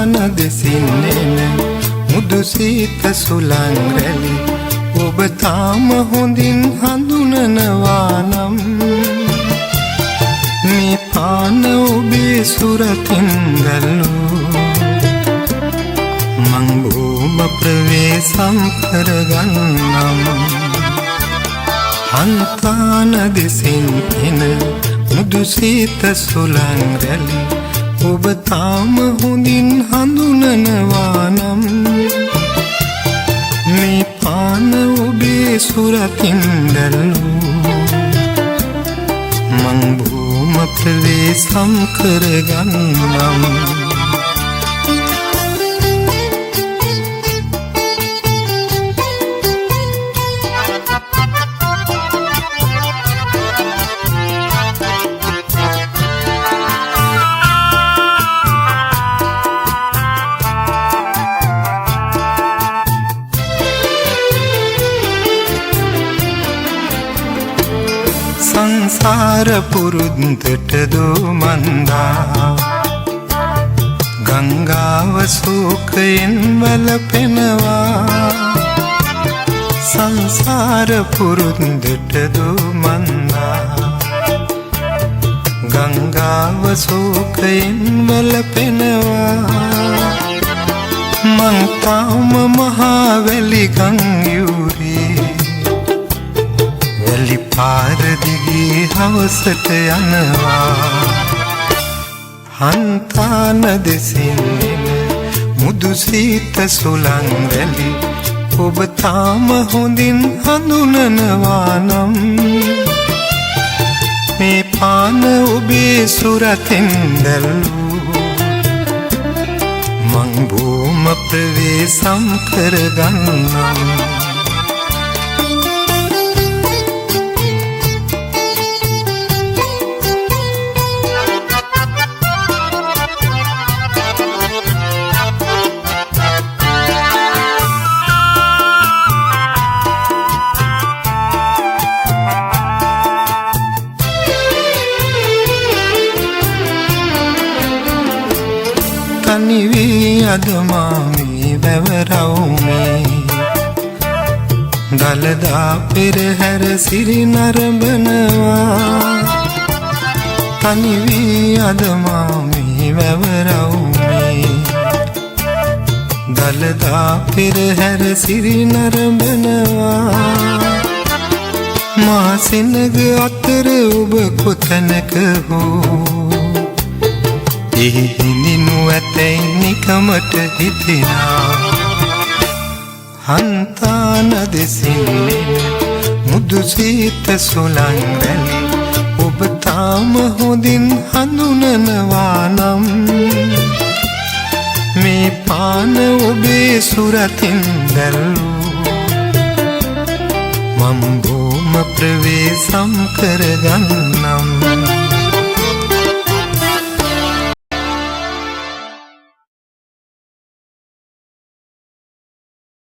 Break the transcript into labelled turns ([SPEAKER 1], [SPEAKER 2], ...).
[SPEAKER 1] හන්තාන දෙසින් එන මුදු සීත සුළං රැලි ඔබ තාම හොඳින් හඳුනනවා නම් මේ පාන ඔබේ සුරතින් දැල්ලූ මං බොහොම ප්‍රවේශම් කරගන්නම් හන්තාන දෙසින් එන මුදු සීත සුළං රැලි ඔබ තාම හොඳින් හඳුනනවා නම් මේ පාන ඔබේ සුරතින් දැල්ලූ මං බොහොම ප්‍රවේශම් කරගන්නම් සංසාර පුරුද්දට දෝමන්දා ගංගාව සෝකයෙන් වැළපෙනවා සංසාර පුරුද්දට දෝමන්දා ගංගාව සෝකයෙන් වැළපෙනවා මං තාම මහා වැලි ගං යූරේ වැලි පාර දිගේ හවසට යනවා හන්තාන දෙසින් එන මුදු සීත සුළං රැලි ඔබ තාම හොඳින් හඳුනනවා නම් මේ පාන ඔබේ සුරතින් දැල්ලූ මං බොහොම ප්‍රවේශම් කරගන්නම් තනි වී අද මාමේ වැවරවුමේ දළදා පෙරහැර සිරි නරඹනවා තනි වී අද මාමේ වැවරවුමේ දළදා පෙරහැර සිරි නරඹනවා මා සෙනග අතර ඔබ කොතැනක හෝ එහිනිනු ඇතැයි නිකමට හිතෙනා හන්තාන දෙසින් එන මුදු සීත සුළං රැලි ඔබ තාම හොඳින් හඳුනනවා නම් මේ පාන ඔබේ සුරතින් දැල්ලූ මං බොහොම ප්‍රවේශම් කරගන්නම්